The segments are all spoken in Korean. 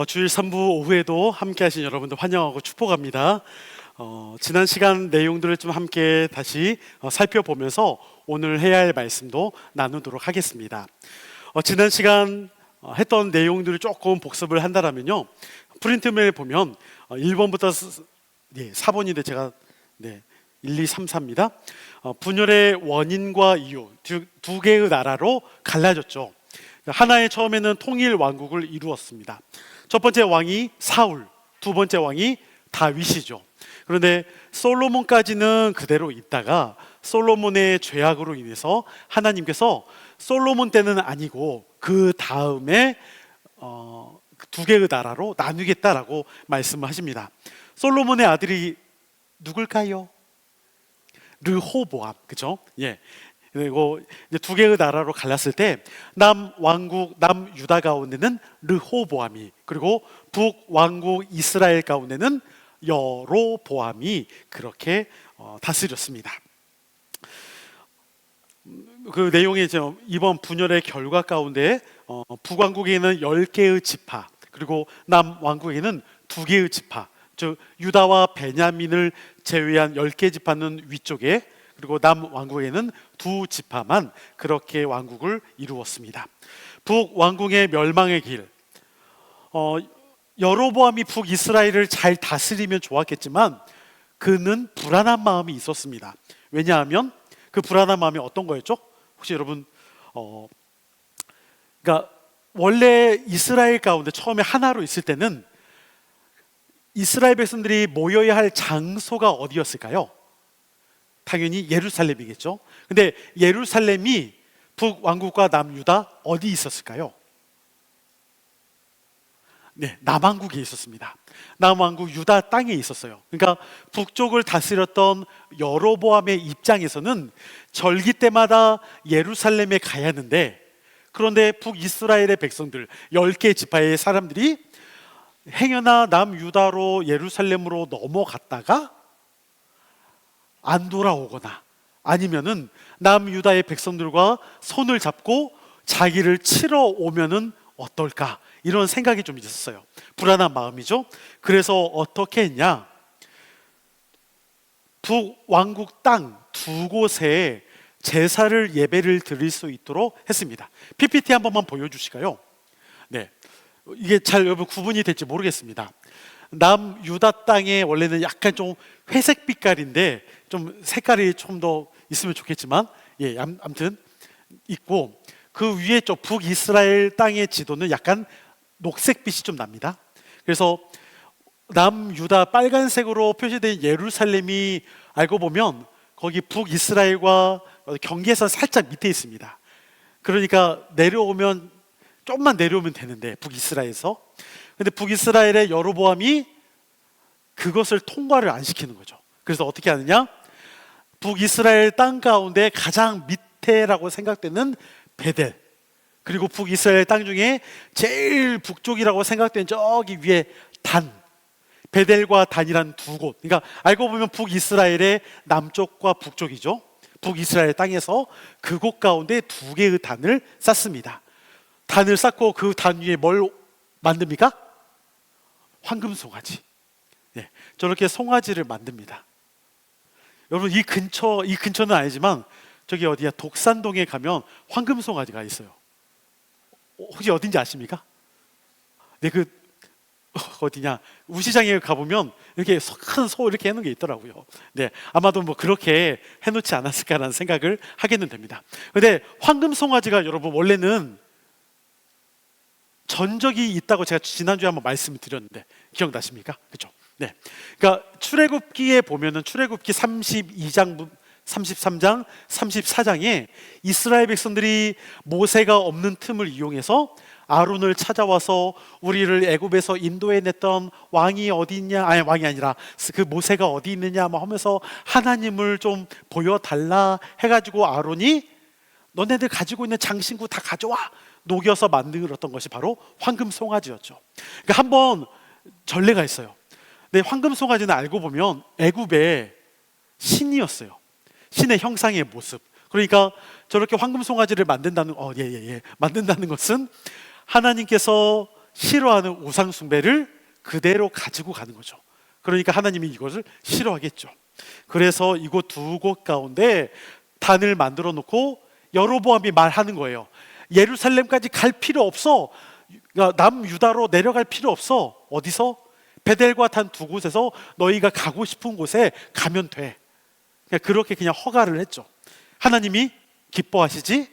주일 3부 오후에도 함께 하신 여러분들 환영하고 축복합니다. 지난 시간 내용들을 좀 함께 다시 살펴보면서 오늘 해야 할 말씀도 나누도록 하겠습니다. 지난 시간 했던 내용들을 조금 복습을 한다면요, 프린트면에 보면 1번부터 4번인데 제가 1, 2, 3, 4입니다. 분열의 원인과 이유, 두 개의 나라로 갈라졌죠. 하나의 처음에는 통일 왕국을 이루었습니다. 첫 번째 왕이 사울, 두 번째 왕이 다윗이죠. 그런데 솔로몬까지는 그대로 있다가 솔로몬의 죄악으로 인해서 하나님께서 솔로몬 때는 아니고 그 다음에 두 개의 나라로 나누겠다라고 말씀하십니다. 솔로몬의 아들이 누굴까요? 르호보암, 그죠? 그리고 이제 두 개의 나라로 갈랐을 때 남왕국 남유다 가운데는 르호보암이, 그리고 북왕국 이스라엘 가운데는 여로보암이 그렇게 다스렸습니다. 그 내용이 이번 분열의 결과 가운데 북왕국에는 10개의 지파, 그리고 남왕국에는 2개의 지파, 즉 유다와 베냐민을 제외한 10개 지파는 위쪽에, 그리고 남왕국에는 2 지파만 그렇게 왕국을 이루었습니다. 북왕국의 멸망의 길, 여로보암이 북이스라엘을 잘 다스리면 좋았겠지만 그는 불안한 마음이 있었습니다. 왜냐하면 그 불안한 마음이 어떤 거였죠? 혹시 여러분 그러니까 원래 이스라엘 가운데 처음에 하나로 있을 때는 이스라엘 백성들이 모여야 할 장소가 어디였을까요? 당연히 예루살렘이겠죠. 근데 예루살렘이 북왕국과 남유다 어디 있었을까요? 남왕국에 있었습니다. 남왕국 유다 땅에 있었어요. 그러니까 북쪽을 다스렸던 여로보암의 입장에서는 절기 때마다 예루살렘에 가야 하는데, 그런데 북이스라엘의 백성들 10개 지파의 사람들이 행여나 남유다로 예루살렘으로 넘어갔다가 안 돌아오거나 아니면은 남유다의 백성들과 손을 잡고 자기를 치러 오면은 어떨까, 이런 생각이 좀 있었어요. 불안한 마음이죠. 그래서 어떻게 했냐, 북왕국 땅 2곳에 제사를 예배를 드릴 수 있도록 했습니다. PPT 한 번만 보여주실까요? 이게 잘 여러분 구분이 될지 모르겠습니다. 남유다 땅에 원래는 약간 좀 회색 빛깔인데 좀 색깔이 좀 더 있으면 좋겠지만 아무튼 있고, 그 위에 저 북이스라엘 땅의 지도는 약간 녹색빛이 좀 납니다. 그래서 남유다 빨간색으로 표시된 예루살렘이 알고 보면 거기 북이스라엘과 경계선 살짝 밑에 있습니다. 그러니까 좀만 내려오면 되는데 북이스라엘에서, 근데 북이스라엘의 여로보암이 그것을 통과를 안 시키는 거죠. 그래서 어떻게 하느냐, 북이스라엘 땅 가운데 가장 밑에라고 생각되는 베델, 그리고 북이스라엘 땅 중에 제일 북쪽이라고 생각되는 저기 위에 단, 베델과 단이란 2곳, 그러니까 알고 보면 북이스라엘의 남쪽과 북쪽이죠. 북이스라엘 땅에서 그곳 가운데 2개의 단을 쌓습니다. 단을 쌓고 그 단 위에 뭘 만듭니까? 황금 송아지. 저렇게 송아지를 만듭니다. 여러분 이 근처는 아니지만 저기 어디야, 독산동에 가면 황금 송아지가 있어요. 혹시 어딘지 아십니까? 어디냐, 우시장에 가보면 이렇게 큰 소 이렇게 해놓은 게 있더라고요. 아마도 뭐 그렇게 해놓지 않았을까라는 생각을 하게는 됩니다. 근데 황금 송아지가 여러분 원래는 전적이 있다고 제가 지난주에 한번 말씀을 드렸는데 기억나십니까? 그렇죠? 그러니까 출애굽기에 보면은 출애굽기 32장, 33장, 34장에 이스라엘 백성들이 모세가 없는 틈을 이용해서 아론을 찾아와서 우리를 애굽에서 인도해냈던 왕이 어디 있냐, 아니 왕이 아니라 그 모세가 어디 있느냐 하면서 하나님을 좀 보여달라 해가지고 아론이 너네들 가지고 있는 장신구 다 가져와 녹여서 만들었던 것이 바로 황금 송아지였죠. 그러니까 한번 전례가 있어요. 근데 황금 송아지는 알고 보면 애굽의 신이었어요. 신의 형상의 모습. 그러니까 저렇게 황금 송아지를 만든다는 만든다는 것은 하나님께서 싫어하는 우상 숭배를 그대로 가지고 가는 거죠. 그러니까 하나님이 이것을 싫어하겠죠. 그래서 이곳 두 곳 가운데 단을 만들어 놓고 여로보암이 말하는 거예요. 예루살렘까지 갈 필요 없어. 남유다로 내려갈 필요 없어. 어디서? 베델과 단 두 곳에서 너희가 가고 싶은 곳에 가면 돼. 그렇게 그냥 허가를 했죠. 하나님이 기뻐하시지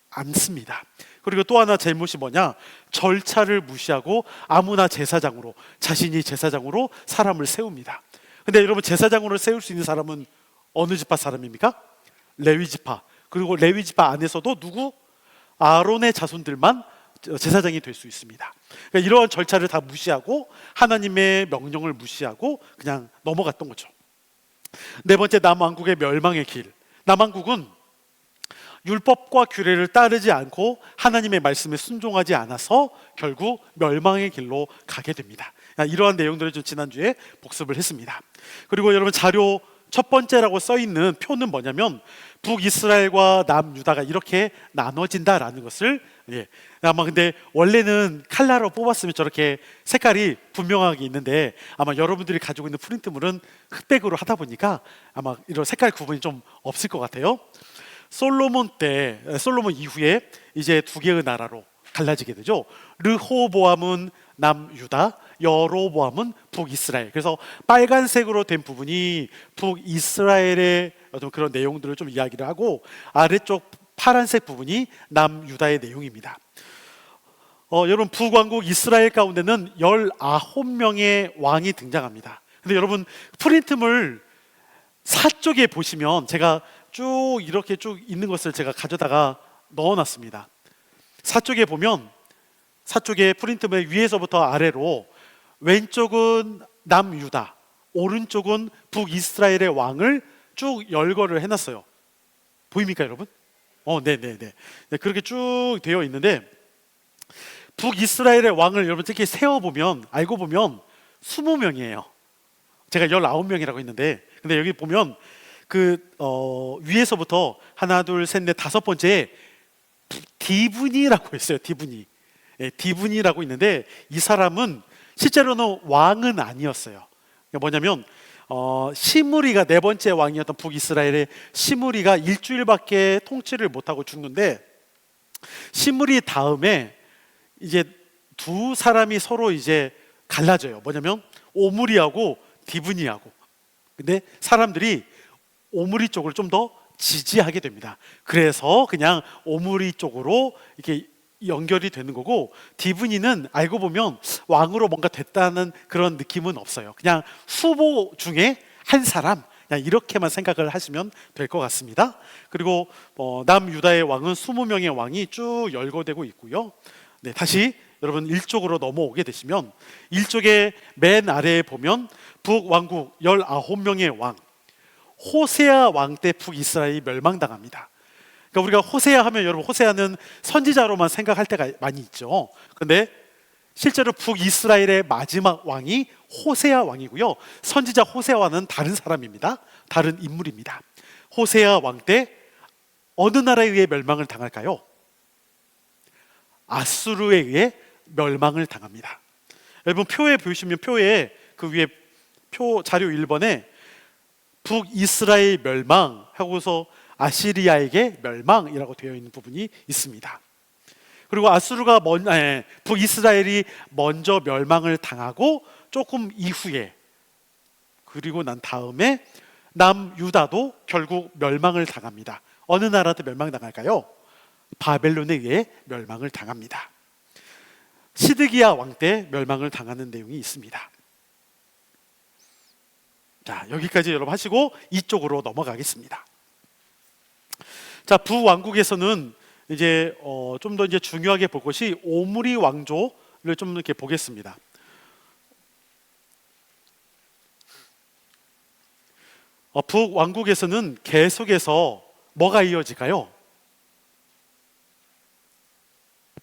않습니다. 그리고 또 하나 잘못이 뭐냐? 절차를 무시하고 아무나 제사장으로, 자신이 제사장으로 사람을 세웁니다. 근데 여러분, 제사장으로 세울 수 있는 사람은 어느 지파 사람입니까? 레위 지파. 그리고 레위 지파 안에서도 누구? 아론의 자손들만 제사장이 될 수 있습니다. 그러니까 이러한 절차를 다 무시하고 하나님의 명령을 무시하고 그냥 넘어갔던 거죠. 네 번째, 남왕국의 멸망의 길. 남왕국은 율법과 규례를 따르지 않고 하나님의 말씀에 순종하지 않아서 결국 멸망의 길로 가게 됩니다. 이러한 내용들을 좀 지난주에 복습을 했습니다. 그리고 여러분, 자료 첫 번째라고 써 있는 표는 뭐냐면 북이스라엘과 남유다가 이렇게 나눠진다라는 것을, 아마 근데 원래는 칼라로 뽑았으면 저렇게 색깔이 분명하게 있는데 아마 여러분들이 가지고 있는 프린트물은 흑백으로 하다 보니까 아마 이런 색깔 구분이 좀 없을 것 같아요. 솔로몬 이후에 이제 두 개의 나라로 갈라지게 되죠. 르호보암은 남유다, 여로보암은 북이스라엘. 그래서 빨간색으로 된 부분이 북이스라엘의 어떤 그런 내용들을 좀 이야기를 하고, 아래쪽 파란색 부분이 남유다의 내용입니다. 여러분, 북왕국 이스라엘 가운데는 19명의 왕이 등장합니다. 근데 여러분, 프린트물 4쪽에 보시면 제가 쭉 이렇게 쭉 있는 것을 제가 가져다가 넣어놨습니다. 4쪽에 보면, 4쪽의 프린트물 위에서부터 아래로 왼쪽은 남유다, 오른쪽은 북이스라엘의 왕을 쭉 열거를 해놨어요. 보입니까 여러분? 네네네. 그렇게 쭉 되어 있는데, 북이스라엘의 왕을 여러분 이렇게 세어보면, 알고 보면 20명이에요. 제가 19명이라고 했는데, 근데 여기 보면 위에서부터 하나, 둘, 셋, 넷, 다섯 번째에 디브니라고 있어요. 디브니라고 있는데, 이 사람은 실제로는 왕은 아니었어요. 그러니까 뭐냐면 시므리가 네 번째 왕이었던 북이스라엘의 시므리가 일주일밖에 통치를 못하고 죽는데, 시므리 다음에 이제 두 사람이 서로 이제 갈라져요. 뭐냐면 오므리하고 디브니하고. 근데 사람들이 오므리 쪽을 좀 더 지지하게 됩니다. 그래서 그냥 오므리 쪽으로 이렇게 연결이 되는 거고, 디브니는 알고 보면 왕으로 뭔가 됐다는 그런 느낌은 없어요. 그냥 후보 중에 한 사람, 그냥 이렇게만 생각을 하시면 될 것 같습니다. 그리고 남유다의 왕은 20명의 왕이 쭉 열거되고 있고요. 네, 다시 여러분 1쪽으로 넘어오게 되시면 1쪽의 맨 아래에 보면 북왕국 19명의 왕, 호세아 왕 때 북이스라엘이 멸망당합니다. 그러니까 우리가 호세아 하면, 여러분 호세아는 선지자로만 생각할 때가 많이 있죠. 그런데 실제로 북이스라엘의 마지막 왕이 호세아 왕이고요. 선지자 호세아와는 다른 사람입니다. 다른 인물입니다. 호세아 왕 때 어느 나라에 의해 멸망을 당할까요? 아수르에 의해 멸망을 당합니다. 여러분, 표에 보시면, 표에 그 위에 표 자료 1번에 북이스라엘 멸망 하고서 아시리아에게 멸망이라고 되어 있는 부분이 있습니다. 그리고 북이스라엘이 먼저 멸망을 당하고 조금 이후에, 그리고 난 다음에 남유다도 결국 멸망을 당합니다. 어느 나라한테 멸망당할까요? 바벨론에 의해 멸망을 당합니다. 시드기야 왕 때 멸망을 당하는 내용이 있습니다. 자, 여기까지 여러분 하시고 이쪽으로 넘어가겠습니다. 자, 북왕국에서는 이제 좀 더 이제 중요하게 볼 것이 오므리 왕조를 좀 이렇게 보겠습니다. 북왕국에서는 계속해서 뭐가 이어질까요?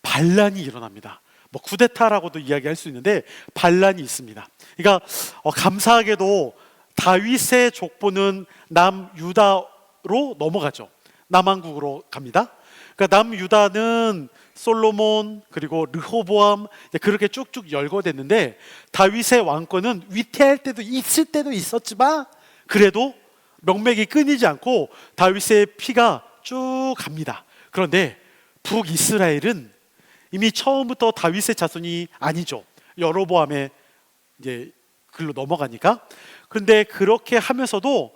반란이 일어납니다. 뭐 쿠데타라고도 이야기할 수 있는데 반란이 있습니다. 그러니까 감사하게도 다윗의 족보는 남유다로 넘어가죠. 남왕국으로 갑니다. 그러니까 남유다는 솔로몬 그리고 르호보암 그렇게 쭉쭉 열거됐는데 다윗의 왕권은 위태할 때도 있을 때도 있었지만 그래도 명맥이 끊이지 않고 다윗의 피가 쭉 갑니다. 그런데 북이스라엘은 이미 처음부터 다윗의 자손이 아니죠. 여로보암의 이제 글로 넘어가니까. 그런데 그렇게 하면서도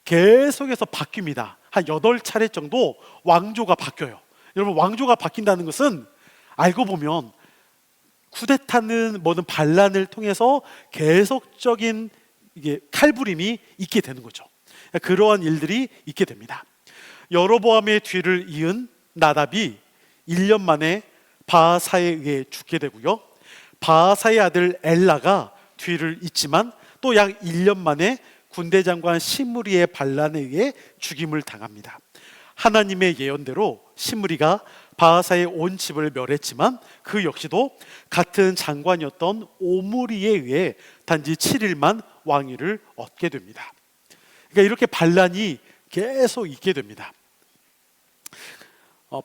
계속해서 바뀝니다. 한 8차례 정도 왕조가 바뀌어요. 여러분, 왕조가 바뀐다는 것은 알고 보면 쿠데타는 뭐든 반란을 통해서 계속적인 이게 칼부림이 있게 되는 거죠. 그러한 일들이 있게 됩니다. 여로보암의 뒤를 이은 나답이 1년 만에 바하사에 의해 죽게 되고요. 바하사의 아들 엘라가 뒤를 잇지만 또 약 1년 만에 군대 장관 시므리의 반란에 의해 죽임을 당합니다. 하나님의 예언대로 시므리가 바하사의 온 집을 멸했지만 그 역시도 같은 장관이었던 오므리에 의해 단지 7일만 왕위를 얻게 됩니다. 그러니까 이렇게 반란이 계속 있게 됩니다.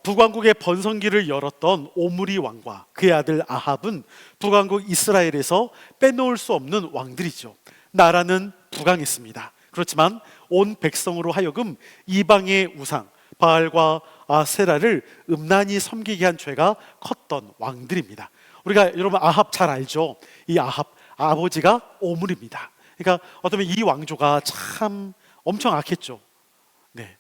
북왕국의 번성기를 열었던 오므리 왕과 그의 아들 아합은 북왕국 이스라엘에서 빼놓을 수 없는 왕들이죠. 나라는 부강했습니다. 그렇지만 온 백성으로 하여금 이방의 우상 바알과 아세라를 음란히 섬기게 한 죄가 컸던 왕들입니다. 우리가 여러분 아합 잘 알죠? 이 아합 아버지가 오므리입니다. 그러니까 어쩌면 이 왕조가 참 엄청 악했죠. 네.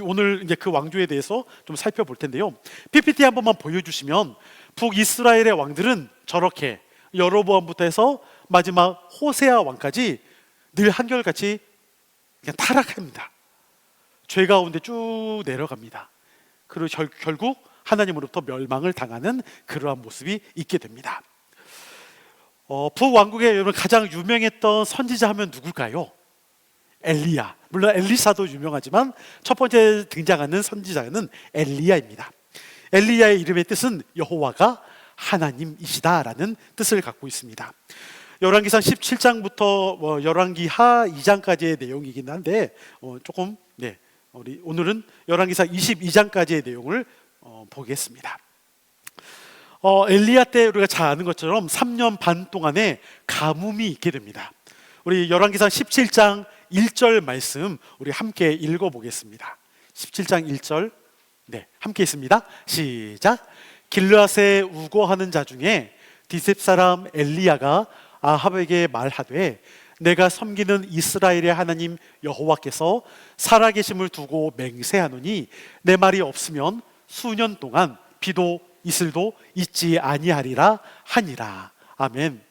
오늘 이제 그 왕조에 대해서 좀 살펴볼 텐데요. PPT 한 번만 보여주시면 북이스라엘의 왕들은 저렇게 여로보암부터 해서 마지막 호세아 왕까지 늘 한결같이 그냥 타락합니다. 죄 가운데 쭉 내려갑니다. 그리고 결국 하나님으로부터 멸망을 당하는 그러한 모습이 있게 됩니다. 북왕국의 여러분 가장 유명했던 선지자 하면 누굴까요? 엘리야. 물론 엘리사도 유명하지만 첫 번째 등장하는 선지자는 엘리야입니다. 엘리야의 이름의 뜻은 여호와가 하나님이시다라는 뜻을 갖고 있습니다. 열왕기상 17장부터 열왕기 하 2장까지의 내용이긴 한데 조금 우리 오늘은 열왕기상 22장까지의 내용을 보겠습니다. 엘리야 때 우리가 잘 아는 것처럼 3년 반 동안의 가뭄이 있게 됩니다. 우리 열왕기상 17장 1절 말씀 우리 함께 읽어보겠습니다. 17장 1절 함께 있습니다. 시작. 길르앗에 우거하는 자 중에 디셉 사람 엘리야가 아합에게 말하되 내가 섬기는 이스라엘의 하나님 여호와께서 살아계심을 두고 맹세하노니 내 말이 없으면 수년 동안 비도 이슬도 있지 아니하리라 하니라. 아멘.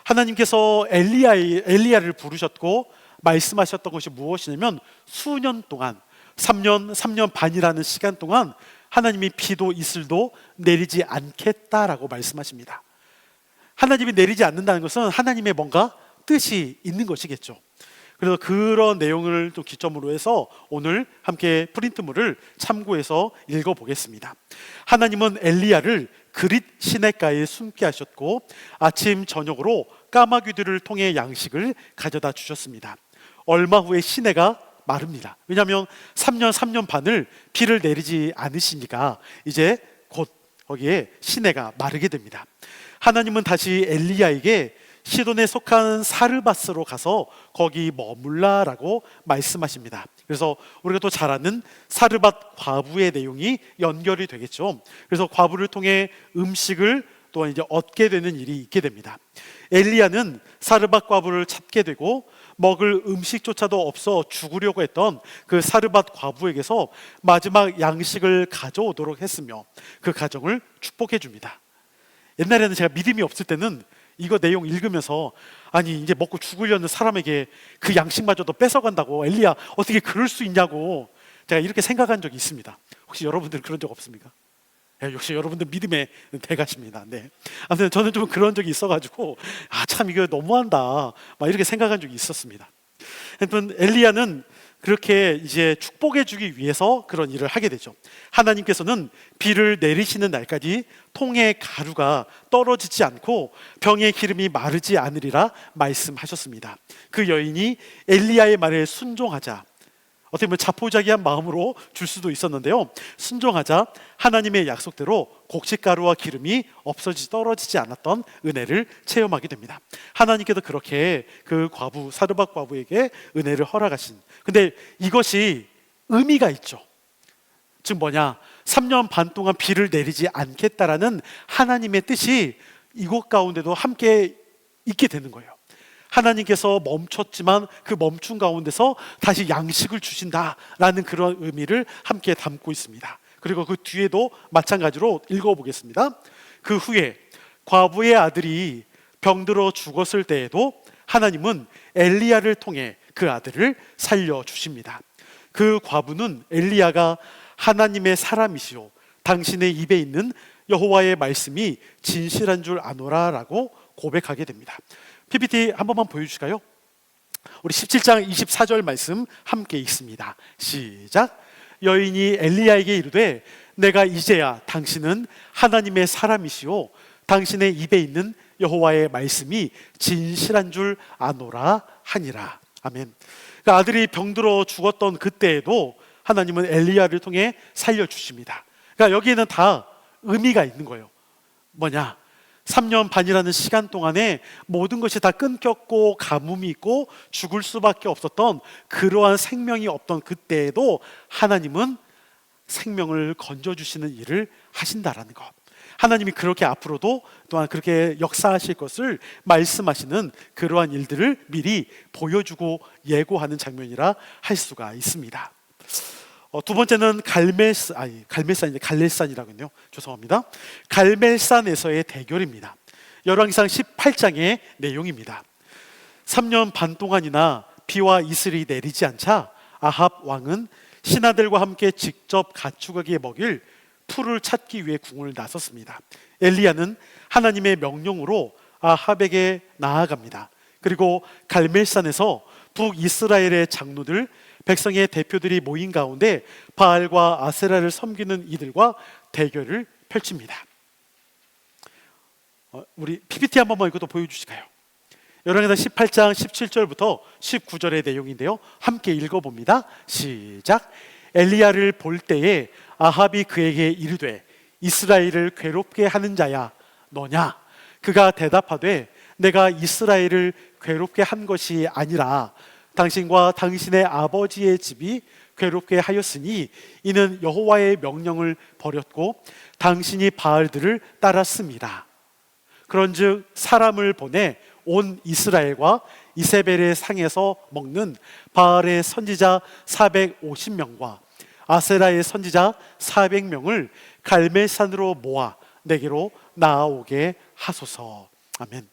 하나님께서 엘리야를 부르셨고 말씀하셨던 것이 무엇이냐면 수년 동안 3년 반이라는 시간 동안 하나님이 비도 이슬도 내리지 않겠다라고 말씀하십니다. 하나님이 내리지 않는다는 것은 하나님의 뭔가 뜻이 있는 것이겠죠. 그래서 그런 내용을 또 기점으로 해서 오늘 함께 프린트물을 참고해서 읽어보겠습니다. 하나님은 엘리야를 그릿 시냇가에 숨게 하셨고 아침 저녁으로 까마귀들을 통해 양식을 가져다 주셨습니다. 얼마 후에 시내가 마릅니다. 왜냐하면 3년 반을 비를 내리지 않으시니까 이제 곧 거기에 시내가 마르게 됩니다. 하나님은 다시 엘리야에게 시돈에 속한 사르밧으로 가서 거기 머물라라고 말씀하십니다. 그래서 우리가 또 잘 아는 사르밧 과부의 내용이 연결이 되겠죠. 그래서 과부를 통해 음식을 또 이제 얻게 되는 일이 있게 됩니다. 엘리야는 사르밧 과부를 찾게 되고 먹을 음식조차도 없어 죽으려고 했던 그 사르밧 과부에게서 마지막 양식을 가져오도록 했으며 그 가정을 축복해 줍니다. 옛날에는 제가 믿음이 없을 때는 이거 내용 읽으면서 아니 이제 먹고 죽으려는 사람에게 그 양식마저도 뺏어간다고 엘리야 어떻게 그럴 수 있냐고 제가 이렇게 생각한 적이 있습니다. 혹시 여러분들 그런 적 없습니까? 역시 여러분들 믿음의 대가십니다. 아무튼 저는 좀 그런 적이 있어가지고 참 이거 너무한다 막 이렇게 생각한 적이 있었습니다. 하여튼 엘리야는 그렇게 이제 축복해주기 위해서 그런 일을 하게 되죠. 하나님께서는 비를 내리시는 날까지 통의 가루가 떨어지지 않고 병의 기름이 마르지 않으리라 말씀하셨습니다. 그 여인이 엘리야의 말에 순종하자 어떻게 보면 자포자기한 마음으로 줄 수도 있었는데요. 순종하자 하나님의 약속대로 곡식가루와 기름이 떨어지지 않았던 은혜를 체험하게 됩니다. 하나님께도 그렇게 그 과부, 사르밧 과부에게 은혜를 허락하신, 근데 이것이 의미가 있죠. 즉 뭐냐, 3년 반 동안 비를 내리지 않겠다라는 하나님의 뜻이 이곳 가운데도 함께 있게 되는 거예요. 하나님께서 멈췄지만 그 멈춘 가운데서 다시 양식을 주신다라는 그런 의미를 함께 담고 있습니다. 그리고 그 뒤에도 마찬가지로 읽어보겠습니다. 그 후에 과부의 아들이 병들어 죽었을 때에도 하나님은 엘리야를 통해 그 아들을 살려주십니다. 그 과부는 엘리야가 하나님의 사람이시오, 당신의 입에 있는 여호와의 말씀이 진실한 줄 아노라라고 고백하게 됩니다. PPT 한 번만 보여주실까요? 우리 17장 24절 말씀 함께 읽습니다. 시작. 여인이 엘리야에게 이르되 내가 이제야 당신은 하나님의 사람이시오, 당신의 입에 있는 여호와의 말씀이 진실한 줄 아노라 하니라. 아멘. 그러니까 아들이 병들어 죽었던 그때에도 하나님은 엘리야를 통해 살려주십니다. 그러니까 여기에는 다 의미가 있는 거예요. 뭐냐, 3년 반이라는 시간 동안에 모든 것이 다 끊겼고 가뭄이 있고 죽을 수밖에 없었던 그러한 생명이 없던 그때에도 하나님은 생명을 건져주시는 일을 하신다라는 것, 하나님이 그렇게 앞으로도 또한 그렇게 역사하실 것을 말씀하시는 그러한 일들을 미리 보여주고 예고하는 장면이라 할 수가 있습니다. 두 번째는 갈멜산이라고 했네요. 죄송합니다. 갈멜산에서의 대결입니다. 열왕기상 18장의 내용입니다. 3년 반 동안이나 비와 이슬이 내리지 않자 아합 왕은 신하들과 함께 직접 가축에게 먹일 풀을 찾기 위해 궁을 나섰습니다. 엘리야는 하나님의 명령으로 아합에게 나아갑니다. 그리고 갈멜산에서 북이스라엘의 장로들, 백성의 대표들이 모인 가운데 바알과 아세라를 섬기는 이들과 대결을 펼칩니다. 우리 PPT 한 번만 이것도 보여주실까요? 열왕기상 18장 17절부터 19절의 내용인데요, 함께 읽어봅니다. 시작. 엘리야를 볼 때에 아합이 그에게 이르되 이스라엘을 괴롭게 하는 자야 너냐? 그가 대답하되 내가 이스라엘을 괴롭게 한 것이 아니라 당신과 당신의 아버지의 집이 괴롭게 하였으니 이는 여호와의 명령을 버렸고 당신이 바알들을 따랐습니다. 그런즉 사람을 보내 온 이스라엘과 이세벨의 상에서 먹는 바알의 선지자 450명과 아세라의 선지자 400명을 갈멜산으로 모아 내게로 나아오게 하소서. 아멘.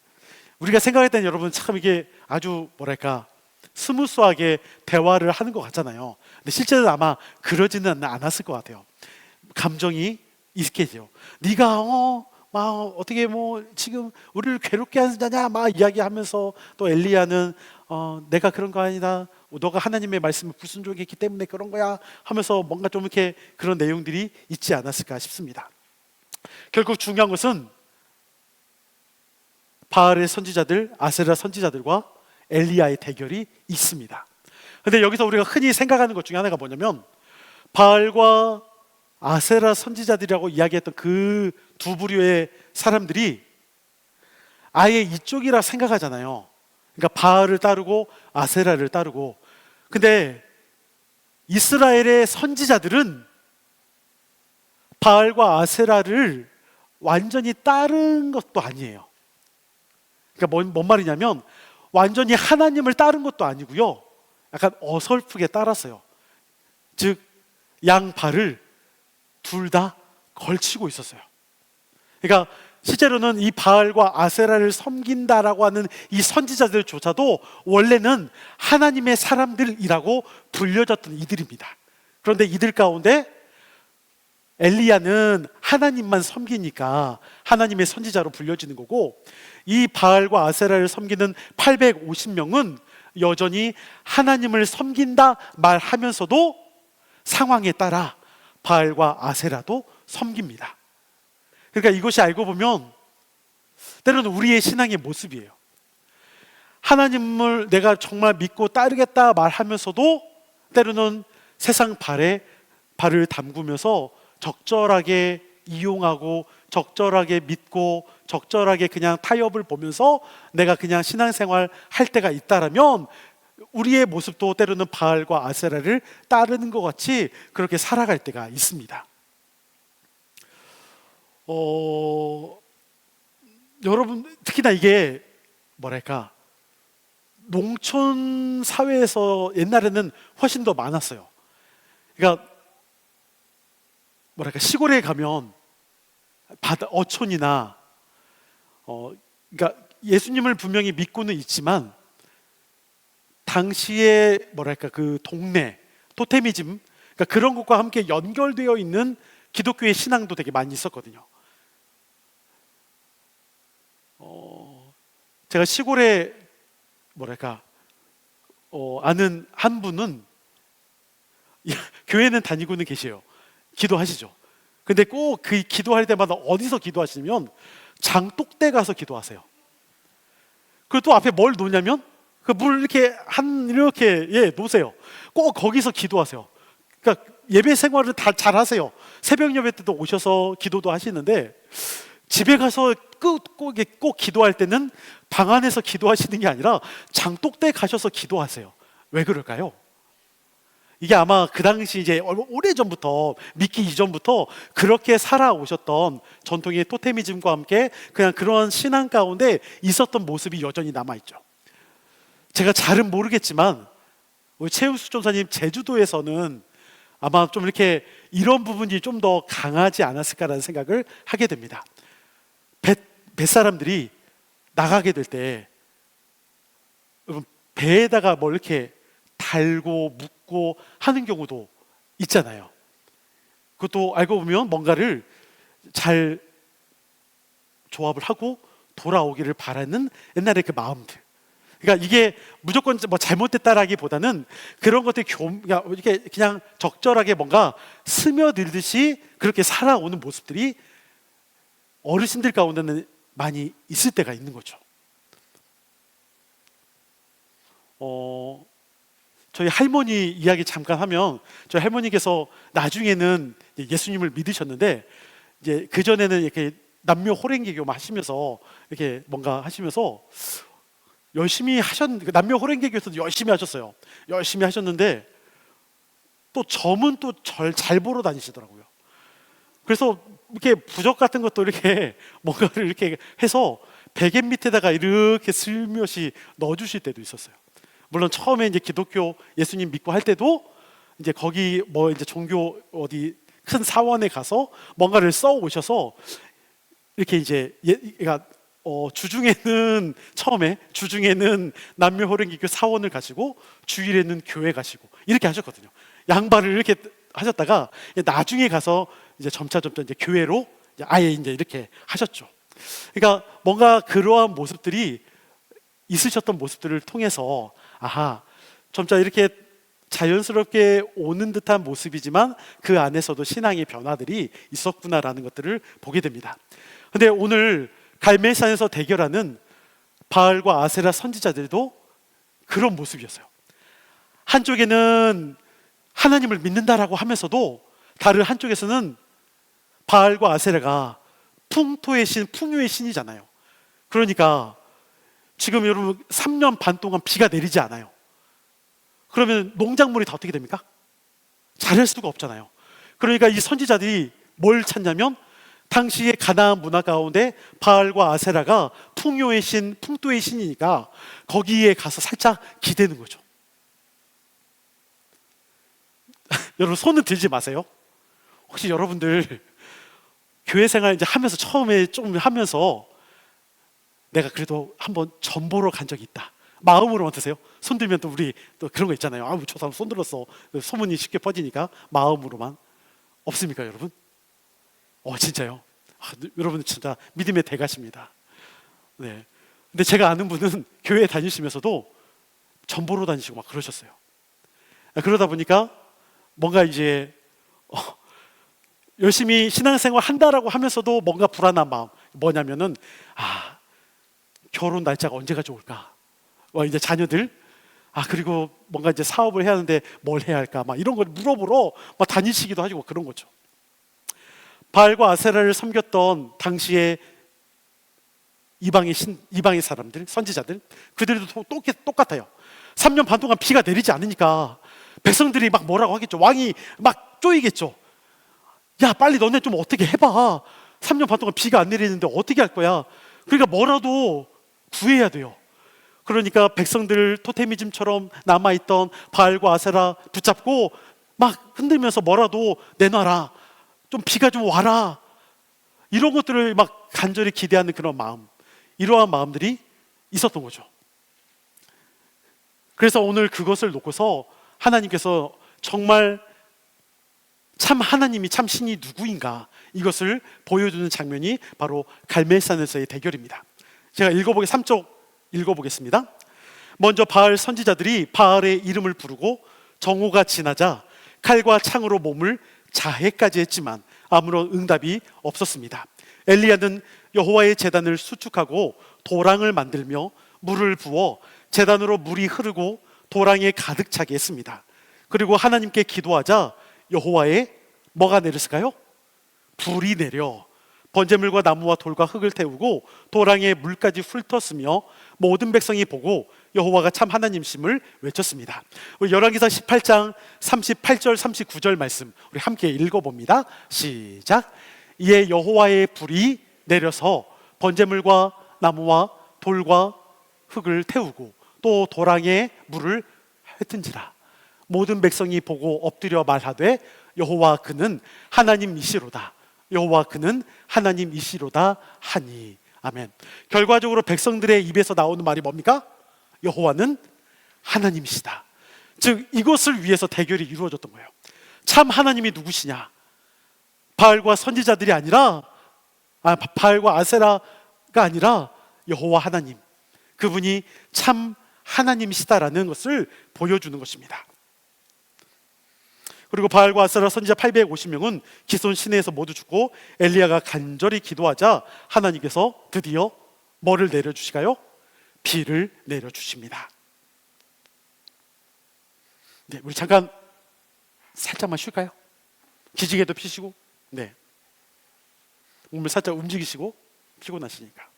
우리가 생각할 때는 여러분 참 이게 아주 뭐랄까 스무스하게 대화를 하는 것 같잖아요. 근데 실제로는 아마 그러지는 않았을 것 같아요. 감정이 익숙해져요. 네가 어떻게 지금 우리를 괴롭게 하는 자냐 막 이야기하면서 또 엘리야는 내가 그런 거 아니다, 너가 하나님의 말씀을 불순종했기 때문에 그런 거야 하면서 뭔가 좀 이렇게 그런 내용들이 있지 않았을까 싶습니다. 결국 중요한 것은 바알의 선지자들, 아세라 선지자들과 엘리야의 대결이 있습니다. 근데 여기서 우리가 흔히 생각하는 것 중에 하나가 뭐냐면 바알과 아세라 선지자들이라고 이야기했던 그 두 부류의 사람들이 아예 이쪽이라 생각하잖아요. 그러니까 바알을 따르고 아세라를 따르고. 근데 이스라엘의 선지자들은 바알과 아세라를 완전히 따른 것도 아니에요. 그러니까 뭔 말이냐면 완전히 하나님을 따른 것도 아니고요, 약간 어설프게 따랐어요. 즉 양발을 둘 다 걸치고 있었어요. 그러니까 실제로는 이 바알과 아세라를 섬긴다라고 하는 이 선지자들조차도 원래는 하나님의 사람들이라고 불려졌던 이들입니다. 그런데 이들 가운데 엘리야는 하나님만 섬기니까 하나님의 선지자로 불려지는 거고, 이 바알과 아세라를 섬기는 850명은 여전히 하나님을 섬긴다 말하면서도 상황에 따라 바알과 아세라도 섬깁니다. 그러니까 이것이 알고 보면 때로는 우리의 신앙의 모습이에요. 하나님을 내가 정말 믿고 따르겠다 말하면서도 때로는 세상 발을 담그면서 적절하게 이용하고 적절하게 믿고 적절하게 그냥 타협을 보면서 내가 그냥 신앙생활 할 때가 있다라면 우리의 모습도 때로는 바알과 아세라를 따르는 것 같이 그렇게 살아갈 때가 있습니다. 여러분 특히나 이게 뭐랄까 농촌 사회에서 옛날에는 훨씬 더 많았어요. 그러니까 뭐랄까 시골에 가면 어촌이나 그러니까 예수님을 분명히 믿고는 있지만 당시에 뭐랄까 그 동네 토테미즘 그러니까 그런 것과 함께 연결되어 있는 기독교의 신앙도 되게 많이 있었거든요. 제가 시골에 뭐랄까 아는 한 분은 교회는 다니고는 계세요. 기도하시죠. 근데 꼭 그 기도할 때마다 어디서 기도하시냐면 장독대 가서 기도하세요. 그리고 또 앞에 뭘 놓냐면 그 물 이렇게 이렇게 놓으세요. 꼭 거기서 기도하세요. 그러니까 예배 생활을 다 잘하세요. 새벽 예배 때도 오셔서 기도도 하시는데 집에 가서 꼭 기도할 때는 방 안에서 기도하시는 게 아니라 장독대 가셔서 기도하세요. 왜 그럴까요? 이게 아마 그 당시 이제 오래전부터 믿기 이전부터 그렇게 살아오셨던 전통의 토테미즘과 함께 그냥 그런 신앙 가운데 있었던 모습이 여전히 남아있죠. 제가 잘은 모르겠지만 우리 최우수 전사님 제주도에서는 아마 좀 이렇게 이런 부분이 좀 더 강하지 않았을까라는 생각을 하게 됩니다. 뱃사람들이 나가게 될 때 배에다가 뭘 이렇게 달고 묶고 하는 경우도 있잖아요. 그것도 알고 보면 뭔가를 잘 조합을 하고 돌아오기를 바라는 옛날의 그 마음들. 그러니까 이게 무조건 뭐 잘못됐다라기보다는 그런 것들이 이렇게 그냥 적절하게 뭔가 스며들듯이 그렇게 살아오는 모습들이 어르신들 가운데는 많이 있을 때가 있는 거죠. 저희 할머니 이야기 잠깐 하면 저희 할머니께서 나중에는 예수님을 믿으셨는데 이제 그 전에는 이렇게 남녀 호랭개교 하시면서 이렇게 뭔가 하시면서 열심히 남녀 호랭개교에서도 열심히 하셨어요. 열심히 하셨는데 또 점은 또 잘 보러 다니시더라고요. 그래서 이렇게 부적 같은 것도 이렇게 뭔가를 이렇게 해서 베개 밑에다가 이렇게 슬며시 넣어주실 때도 있었어요. 물론 처음에 이제 기독교 예수님 믿고 할 때도 이제 거기 뭐 이제 종교 어디 큰 사원에 가서 뭔가를 써 오셔서 이렇게 이제 그러니까 주중에는 남녀 호랭개교 사원을 가시고 주일에는 교회 가시고 이렇게 하셨거든요. 양발을 이렇게 하셨다가 나중에 가서 이제 점차 이제 교회로 이제 아예 이제 이렇게 하셨죠. 그러니까 뭔가 그러한 모습들이 있으셨던 모습들을 통해서 아하, 점차 이렇게 자연스럽게 오는 듯한 모습이지만 그 안에서도 신앙의 변화들이 있었구나라는 것들을 보게 됩니다. 근데 오늘 갈멜산에서 대결하는 바알과 아세라 선지자들도 그런 모습이었어요. 한쪽에는 하나님을 믿는다라고 하면서도 다른 한쪽에서는 바알과 아세라가 풍토의 신, 풍요의 신이잖아요. 그러니까 지금 여러분 3년 반 동안 비가 내리지 않아요. 그러면 농작물이 다 어떻게 됩니까? 자랄 수가 없잖아요. 그러니까 이 선지자들이 뭘 찾냐면 당시의 가나안 문화 가운데 바알과 아세라가 풍요의 신, 풍토의 신이니까 거기에 가서 살짝 기대는 거죠. 여러분 손은 들지 마세요. 혹시 여러분들 교회 생활 이제 하면서 처음에 좀 하면서 내가 그래도 한번 전 보러 간 적이 있다. 마음으로 어떠세요? 손 들면 또 우리 또 그런 거 있잖아요. 아, 저 사람 손 들었어. 소문이 쉽게 퍼지니까 마음으로만. 없습니까, 여러분? 진짜요? 여러분 진짜 믿음의 대가십니다. 네. 근데 제가 아는 분은 교회 다니시면서도 전 보러 다니시고 막 그러셨어요. 그러다 보니까 뭔가 이제 열심히 신앙생활 한다라고 하면서도 뭔가 불안한 마음. 뭐냐면은 결혼 날짜가 언제가 좋을까? 이제 자녀들 그리고 뭔가 이제 사업을 해야 하는데 뭘 해야 할까 막 이런 걸 물어보러 막 다니시기도 하시고 그런 거죠. 바알과 아세라를 섬겼던 당시에 이방의 사람들, 선지자들, 그들도 똑같아요. 3년 반 동안 비가 내리지 않으니까 백성들이 막 뭐라고 하겠죠. 왕이 막 쪼이겠죠. 야, 빨리 너네 좀 어떻게 해봐. 3년 반 동안 비가 안 내리는데 어떻게 할 거야. 그러니까 뭐라도 구해야 돼요. 그러니까 백성들 토테미즘처럼 남아있던 바알과 아세라 붙잡고 막 흔들면서 뭐라도 내놔라. 좀 비가 좀 와라. 이런 것들을 막 간절히 기대하는 그런 마음, 이러한 마음들이 있었던 거죠. 그래서 오늘 그것을 놓고서 하나님께서 정말 참 하나님이 참 신이 누구인가, 이것을 보여주는 장면이 바로 갈멜산에서의 대결입니다. 제가 3쪽 읽어보겠습니다. 먼저 바알 선지자들이 바알의 이름을 부르고 정오가 지나자 칼과 창으로 몸을 자해까지 했지만 아무런 응답이 없었습니다. 엘리야는 여호와의 제단을 수축하고 도랑을 만들며 물을 부어 제단으로 물이 흐르고 도랑에 가득 차게 했습니다. 그리고 하나님께 기도하자 여호와의 뭐가 내렸을까요? 불이 내려 번제물과 나무와 돌과 흙을 태우고 도랑에 물까지 훑었으며 모든 백성이 보고 여호와가 참 하나님심을 외쳤습니다. 우리 열왕기상 18장 38절 39절 말씀 우리 함께 읽어봅니다. 시작. 이에 여호와의 불이 내려서 번제물과 나무와 돌과 흙을 태우고 또 도랑에 물을 핥은지라. 모든 백성이 보고 엎드려 말하되 여호와 그는 하나님이시로다. 여호와 그는 하나님이시로다 하니. 아멘. 결과적으로 백성들의 입에서 나오는 말이 뭡니까? 여호와는 하나님이시다. 즉 이것을 위해서 대결이 이루어졌던 거예요. 참 하나님이 누구시냐? 바알과 선지자들이 아니라 바알과 아세라가 아니라 여호와 하나님, 그분이 참 하나님이시다라는 것을 보여주는 것입니다. 그리고 바알과 아세라 선지자 850명은 기손 시내에서 모두 죽고 엘리야가 간절히 기도하자 하나님께서 드디어 뭐를 내려주시까요? 비를 내려주십니다. 네, 우리 잠깐 살짝만 쉴까요? 기지개도 피시고, 네, 몸을 살짝 움직이시고 피곤하시니까.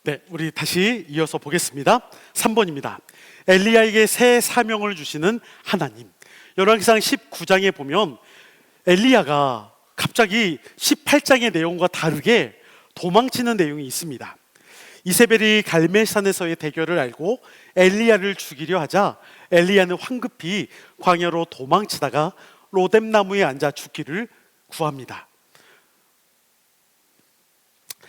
네, 우리 다시 이어서 보겠습니다. 3번입니다. 엘리야에게 새 사명을 주시는 하나님. 열왕기상 19장에 보면 엘리야가 갑자기 18장의 내용과 다르게 도망치는 내용이 있습니다. 이세벨이 갈멜산에서의 대결을 알고 엘리야를 죽이려 하자 엘리야는 황급히 광야로 도망치다가 로뎀나무에 앉아 죽기를 구합니다.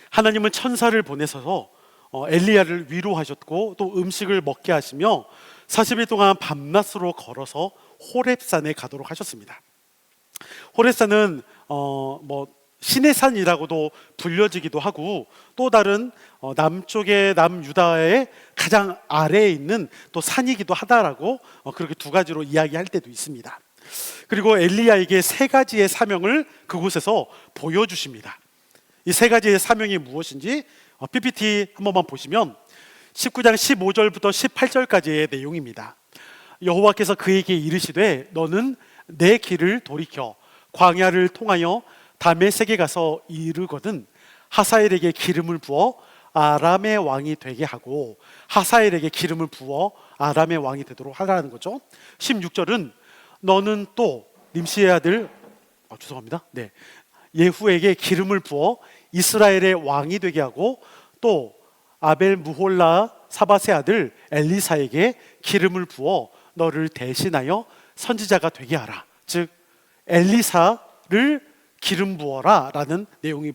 하나님은 천사를 보내셔서 엘리야를 위로하셨고 또 음식을 먹게 하시며 40일 동안 밤낮으로 걸어서 호렙산에 가도록 하셨습니다. 호렙산은 신의 산이라고도 불려지기도 하고 또 다른 남쪽의 남유다의 가장 아래에 있는 또 산이기도 하다라고 그렇게 두 가지로 이야기할 때도 있습니다. 그리고 엘리야에게 세 가지의 사명을 그곳에서 보여주십니다. 이 세 가지의 사명이 무엇인지 PPT 한 번만 보시면 19장 15절부터 18절까지의 내용입니다. 여호와께서 그에게 이르시되 너는 내 길을 돌이켜 광야를 통하여 다메섹에 가서 이르거든 하사엘에게 기름을 부어 아람의 왕이 되게 하고, 하사엘에게 기름을 부어 아람의 왕이 되도록 하라는 거죠. 16절은 너는 또 님시의 아들 예후에게 기름을 부어 이스라엘의 왕이 되게 하고 또 아벨 무홀라 사밧의 아들 엘리사에게 기름을 부어 너를 대신하여 선지자가 되게 하라. 즉 엘리사를 기름 부어라 라는 내용이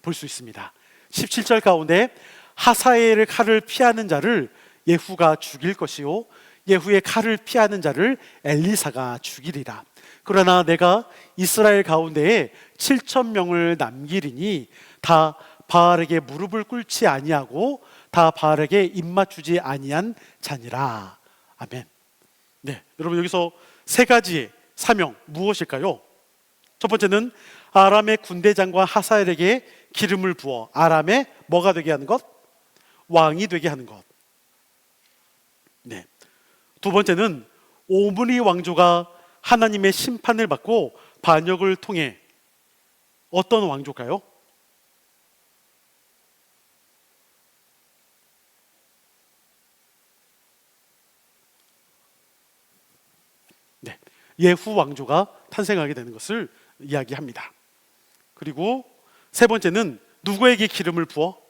볼 수 있습니다. 17절 가운데 하사엘의 칼을 피하는 자를 예후가 죽일 것이요 예후의 칼을 피하는 자를 엘리사가 죽이리라. 그러나 내가 이스라엘 가운데에 7천 명을 남기리니 다 바알에게 무릎을 꿇지 아니하고 다 바알에게 입맞추지 아니한 자니라. 아멘. 네, 여러분 여기서 세 가지의 사명 무엇일까요? 첫 번째는 아람의 군대장과 하사엘에게 기름을 부어 아람의 뭐가 되게 하는 것? 왕이 되게 하는 것. 네. 두 번째는 오므리 왕조가 하나님의 심판을 받고 반역을 통해 어떤 왕조일까요? 네. 예후 왕조가 탄생하게 되는 것을 이야기합니다. 그리고 세 번째는 누구에게 기름을 부어?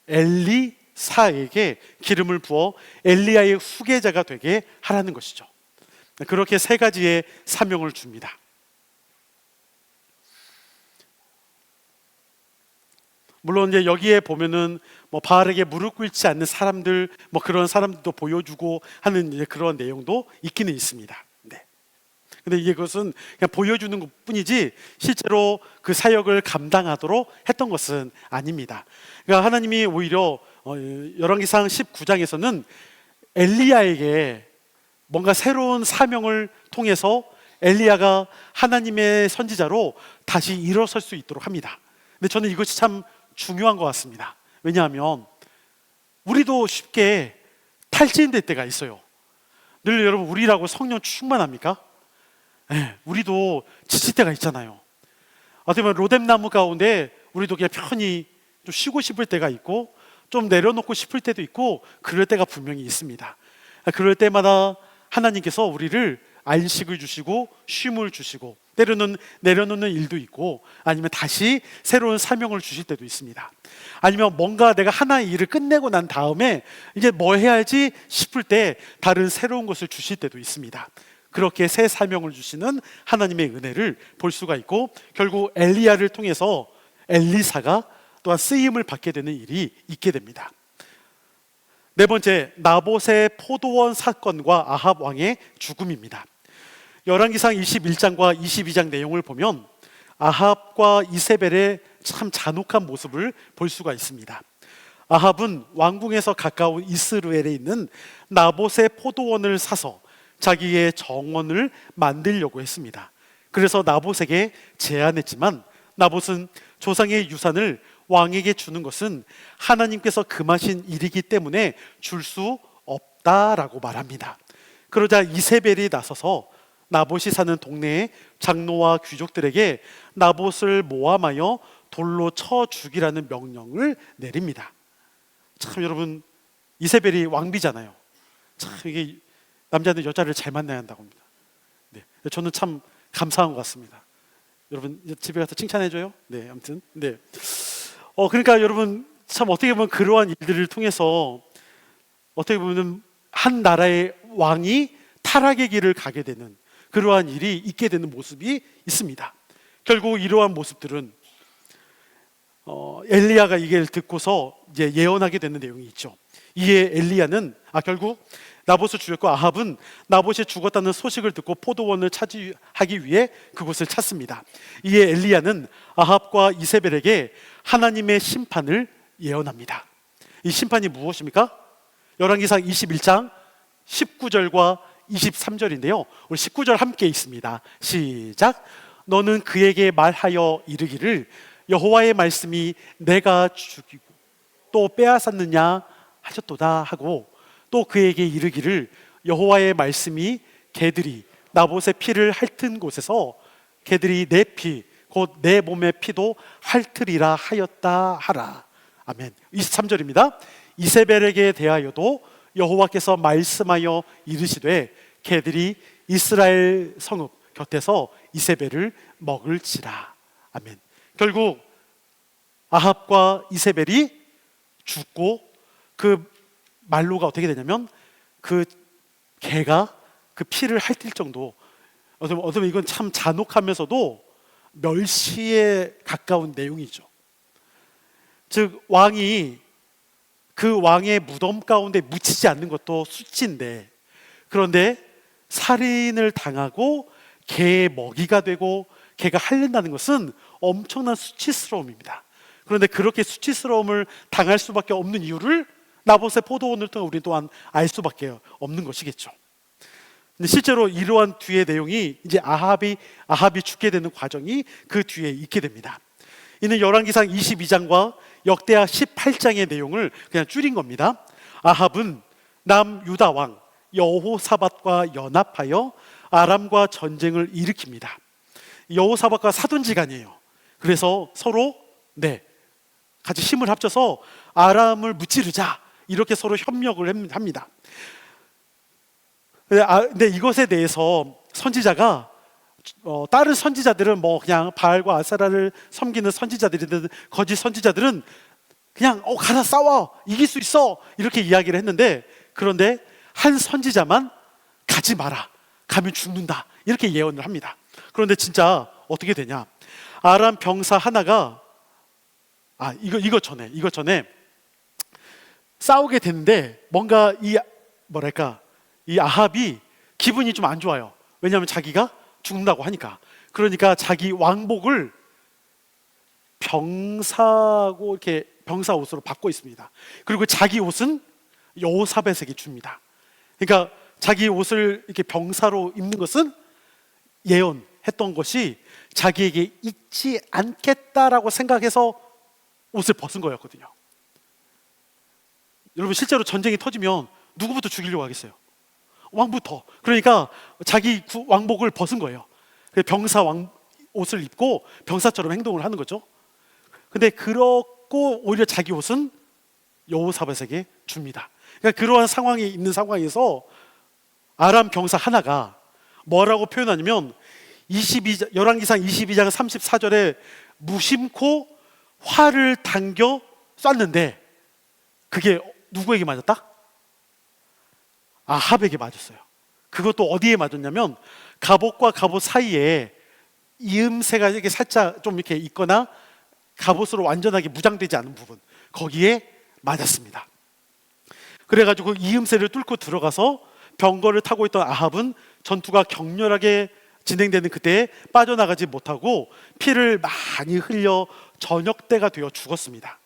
엘리사에게 기름을 부어 엘리야의 후계자가 되게 하라는 것이죠. 그렇게 세 가지의 사명을 줍니다. 물론 이제 여기에 보면은 뭐 바알에게 무릎 꿇지 않는 사람들, 뭐 그런 사람들도 보여주고 하는 이제 그런 내용도 있기는 있습니다. 네. 근데 이게 그것은 그냥 보여주는 것뿐이지 실제로 그 사역을 감당하도록 했던 것은 아닙니다. 그러니까 하나님이 오히려 열왕기상 19장에서는 엘리야에게 뭔가 새로운 사명을 통해서 엘리야가 하나님의 선지자로 다시 일어설 수 있도록 합니다. 근데 저는 이것이 참 중요한 것 같습니다. 왜냐하면 우리도 쉽게 탈진될 때가 있어요. 늘 여러분 우리라고 성령 충만합니까? 네, 우리도 지칠 때가 있잖아요. 어떻게 보면 로뎀나무 가운데 우리도 그냥 편히 좀 쉬고 싶을 때가 있고 좀 내려놓고 싶을 때도 있고 그럴 때가 분명히 있습니다. 그럴 때마다 하나님께서 우리를 안식을 주시고 쉼을 주시고 때로는 내려놓는 일도 있고 아니면 다시 새로운 사명을 주실 때도 있습니다. 아니면 뭔가 내가 하나의 일을 끝내고 난 다음에 이제 뭘 해야 할지 싶을 때 다른 새로운 것을 주실 때도 있습니다. 그렇게 새 사명을 주시는 하나님의 은혜를 볼 수가 있고 결국 엘리야를 통해서 엘리사가 또한 쓰임을 받게 되는 일이 있게 됩니다. 네 번째, 나봇의 포도원 사건과 아합 왕의 죽음입니다. 열왕기상 21장과 22장 내용을 보면 아합과 이세벨의 참 잔혹한 모습을 볼 수가 있습니다. 아합은 왕궁에서 가까운 이스루엘에 있는 나봇의 포도원을 사서 자기의 정원을 만들려고 했습니다. 그래서 나봇에게 제안했지만 나봇은 조상의 유산을 왕에게 주는 것은 하나님께서 금하신 일이기 때문에 줄 수 없다라고 말합니다. 그러자 이세벨이 나서서 나봇이 사는 동네의 장로와 귀족들에게 나봇을 모함하여 돌로 쳐 죽이라는 명령을 내립니다. 참 여러분 이세벨이 왕비잖아요. 참 이게 남자는 여자를 잘 만나야 한다고 합니다. 네, 저는 참 감사한 것 같습니다. 여러분 집에 가서 칭찬해줘요. 네, 아무튼 네. 그러니까 여러분 참 어떻게 보면 그러한 일들을 통해서 어떻게 보면 한 나라의 왕이 타락의 길을 가게 되는 그러한 일이 있게 되는 모습이 있습니다. 결국 이러한 모습들은 엘리야가 이걸 듣고서 이제 예언하게 되는 내용이 있죠. 이에 엘리야는 결국 나봇을 죽였고 아합은 나봇이 죽었다는 소식을 듣고 포도원을 차지하기 위해 그곳을 찾습니다. 이에 엘리야는 아합과 이세벨에게 하나님의 심판을 예언합니다. 이 심판이 무엇입니까? 열왕기상 21장 19절과 23절인데요. 우리 19절 함께 있습니다. 시작. 너는 그에게 말하여 이르기를 여호와의 말씀이 내가 죽이고 또 빼앗았느냐 하셨도다 하고 또 그에게 이르기를 여호와의 말씀이 개들이 나봇의 피를 핥은 곳에서 개들이 내 피 곧 내 몸의 피도 핥으리라 하였다 하라. 아멘. 23절입니다. 이세벨에게 대하여도 여호와께서 말씀하여 이르시되 개들이 이스라엘 성읍 곁에서 이세벨을 먹을지라. 아멘. 결국 아합과 이세벨이 죽고 그 말로가 어떻게 되냐면 그 개가 그 피를 핥을 정도, 어쩌면 이건 참 잔혹하면서도 멸시에 가까운 내용이죠. 즉 왕이 그 왕의 무덤 가운데 묻히지 않는 것도 수치인데, 그런데 살인을 당하고 개의 먹이가 되고 개가 핥는다는 것은 엄청난 수치스러움입니다. 그런데 그렇게 수치스러움을 당할 수밖에 없는 이유를 나봇의 포도원을 통해 우리 또한 알 수밖에 없는 것이겠죠. 근데 실제로 이러한 뒤의 내용이 이제 아합이 죽게 되는 과정이 그 뒤에 있게 됩니다. 이는 열왕기상 22장과 역대하 18장의 내용을 그냥 줄인 겁니다. 아합은 남유다 왕 여호사밧과 연합하여 아람과 전쟁을 일으킵니다. 여호사밧과 사돈지간이에요. 그래서 서로 같이 힘을 합쳐서 아람을 무찌르자, 이렇게 서로 협력을 합니다. 근데 이것에 대해서 선지자가 다른 선지자들은 뭐 그냥 바알과 아세라를 섬기는 선지자들이든 거짓 선지자들은 그냥 가라 싸워 이길 수 있어 이렇게 이야기를 했는데, 그런데 한 선지자만 가지 마라, 가면 죽는다 이렇게 예언을 합니다. 그런데 진짜 어떻게 되냐, 아람 병사 하나가 이거 전에 싸우게 됐는데 뭔가 이 아합이 기분이 좀 안 좋아요. 왜냐하면 자기가 죽는다고 하니까. 그러니까 자기 왕복을 병사고 이렇게 병사 옷으로 바꿔 있습니다. 그리고 자기 옷은 여호사밧에게 줍니다. 그러니까 자기 옷을 이렇게 병사로 입는 것은 예언했던 것이 자기에게 있지 않겠다라고 생각해서 옷을 벗은 거였거든요. 여러분, 실제로 전쟁이 터지면 누구부터 죽이려고 하겠어요? 왕부터. 그러니까 자기 왕복을 벗은 거예요. 병사 옷을 입고 병사처럼 행동을 하는 거죠. 근데 그렇고 오히려 자기 옷은 여호사밧에게 줍니다. 그러니까 그러한 상황이 있는 상황에서 아람 병사 하나가 뭐라고 표현하냐면 열왕기상 22장 34절에 무심코 활을 당겨 쐈는데 그게 누구에게 맞았다? 아합에게 맞았어요. 그것도 어디에 맞았냐면 갑옷과 갑옷 사이에 이음새가 이렇게 살짝 좀 이렇게 있거나 갑옷으로 완전하게 무장되지 않은 부분, 거기에 맞았습니다. 그래가지고 이음새를 뚫고 들어가서 병거를 타고 있던 아합은 전투가 격렬하게 진행되는 그때에 빠져나가지 못하고 피를 많이 흘려 저녁 때가 되어 죽었습니다.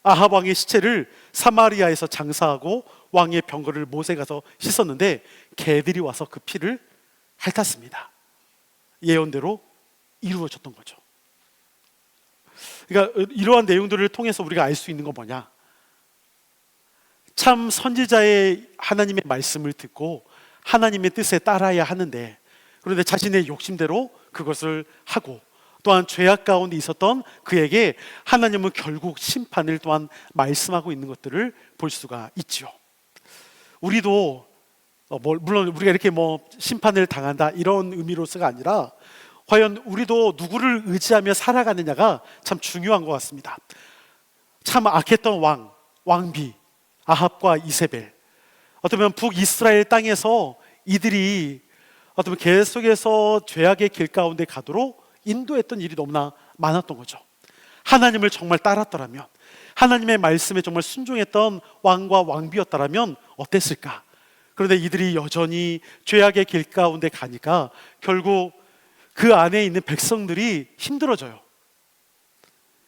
아합 왕의 시체를 사마리아에서 장사하고 왕의 병거를 못에 가서 씻었는데 개들이 와서 그 피를 핥았습니다. 예언대로 이루어졌던 거죠. 그러니까 이러한 내용들을 통해서 우리가 알 수 있는 건 뭐냐? 참 선지자의 하나님의 말씀을 듣고 하나님의 뜻에 따라야 하는데, 그런데 자신의 욕심대로 그것을 하고 또한 죄악 가운데 있었던 그에게 하나님은 결국 심판을 또한 말씀하고 있는 것들을 볼 수가 있죠. 우리도 물론 우리가 이렇게 심판을 당한다 이런 의미로서가 아니라 과연 우리도 누구를 의지하며 살아가느냐가 참 중요한 것 같습니다. 참 악했던 왕비 아합과 이세벨, 어쩌면 북이스라엘 땅에서 이들이 어쩌면 계속해서 죄악의 길 가운데 가도록 인도했던 일이 너무나 많았던 거죠. 하나님을 정말 따랐더라면, 하나님의 말씀에 정말 순종했던 왕과 왕비였더라면 어땠을까? 그런데 이들이 여전히 죄악의 길 가운데 가니까 결국 그 안에 있는 백성들이 힘들어져요.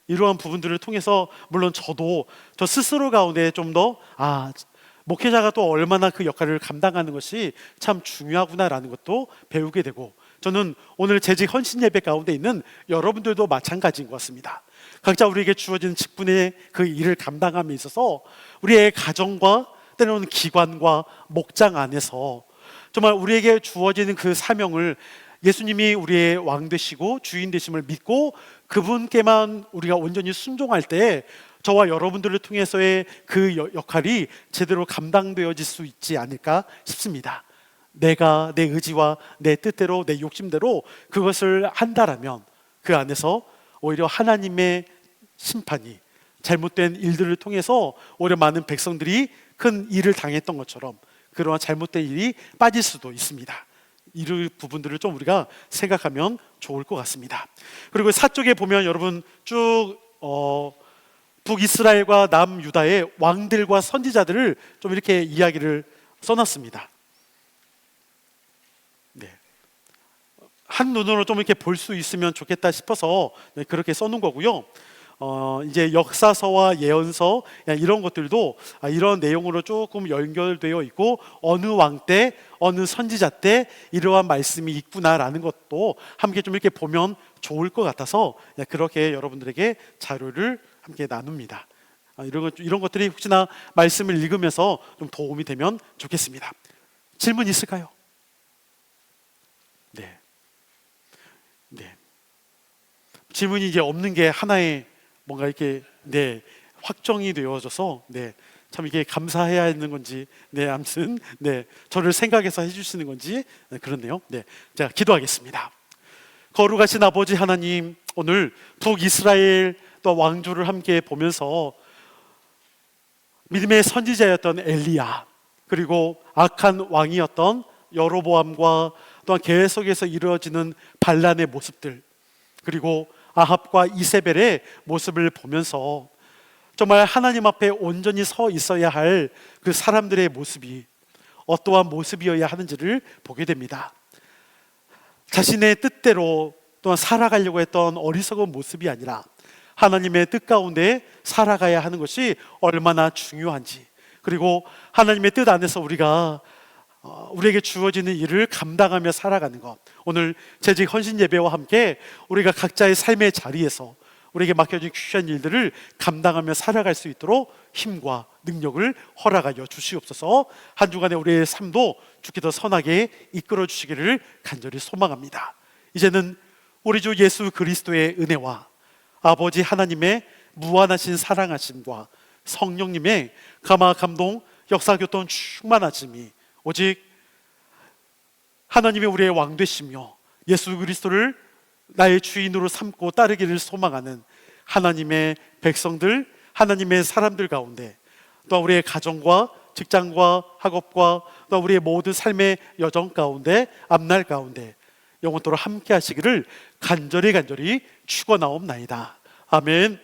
이러한 부분들을 통해서 물론 저 스스로 가운데 좀 더 목회자가 또 얼마나 그 역할을 감당하는 것이 참 중요하구나라는 것도 배우게 되고, 저는 오늘 재직 헌신 예배 가운데 있는 여러분들도 마찬가지인 것 같습니다. 각자 우리에게 주어진 직분의 그 일을 감당함에 있어서 우리의 가정과 때로는 기관과 목장 안에서 정말 우리에게 주어지는 그 사명을, 예수님이 우리의 왕 되시고 주인 되심을 믿고 그분께만 우리가 온전히 순종할 때 저와 여러분들을 통해서의 그 역할이 제대로 감당되어질 수 있지 않을까 싶습니다. 내가 내 의지와 내 뜻대로 내 욕심대로 그것을 한다라면 그 안에서 오히려 하나님의 심판이 잘못된 일들을 통해서 오히려 많은 백성들이 큰 일을 당했던 것처럼 그러한 잘못된 일이 빠질 수도 있습니다. 이런 부분들을 좀 우리가 생각하면 좋을 것 같습니다. 그리고 사쪽에 보면 여러분 쭉 북이스라엘과 남유다의 왕들과 선지자들을 좀 이렇게 이야기를 써놨습니다. 네. 한 눈으로 좀 이렇게 볼 수 있으면 좋겠다 싶어서 그렇게 써놓은 거고요. 이제 역사서와 예언서 이런 것들도 이런 내용으로 조금 연결되어 있고 어느 왕 때, 어느 선지자 때 이러한 말씀이 있구나라는 것도 함께 좀 이렇게 보면 좋을 것 같아서 그렇게 여러분들에게 자료를 함께 나눕니다. 이런 것들이 혹시나 말씀을 읽으면서 좀 도움이 되면 좋겠습니다. 질문 있을까요? 네. 질문이 이제 없는 게 하나의 뭔가 이렇게 확정이 되어져서 참 이게 감사해야 하는 건지 아무튼 저를 생각해서 해주시는 건지 그렇네요. 자, 기도하겠습니다. 거룩하신 아버지 하나님, 오늘 북이스라엘 또 왕조를 함께 보면서 믿음의 선지자였던 엘리야, 그리고 악한 왕이었던 여로보암과 또한 계속해서 이루어지는 반란의 모습들, 그리고 아합과 이세벨의 모습을 보면서 정말 하나님 앞에 온전히 서 있어야 할 그 사람들의 모습이 어떠한 모습이어야 하는지를 보게 됩니다. 자신의 뜻대로 또한 살아가려고 했던 어리석은 모습이 아니라 하나님의 뜻 가운데 살아가야 하는 것이 얼마나 중요한지, 그리고 하나님의 뜻 안에서 우리에게 주어지는 일을 감당하며 살아가는 것, 오늘 재직 헌신 예배와 함께 우리가 각자의 삶의 자리에서 우리에게 맡겨진 귀한 일들을 감당하며 살아갈 수 있도록 힘과 능력을 허락하여 주시옵소서. 한 주간의 우리의 삶도 주께 더 선하게 이끌어 주시기를 간절히 소망합니다. 이제는 우리 주 예수 그리스도의 은혜와 아버지 하나님의 무한하신 사랑하심과 성령님의 감화 감동 역사교통 충만하심이 오직 하나님의 우리의 왕 되시며 예수 그리스도를 나의 주인으로 삼고 따르기를 소망하는 하나님의 백성들, 하나님의 사람들 가운데, 또 우리의 가정과 직장과 학업과 또 우리의 모든 삶의 여정 가운데, 앞날 가운데 영원토록 함께 하시기를 간절히 축원하옵나이다. 아멘.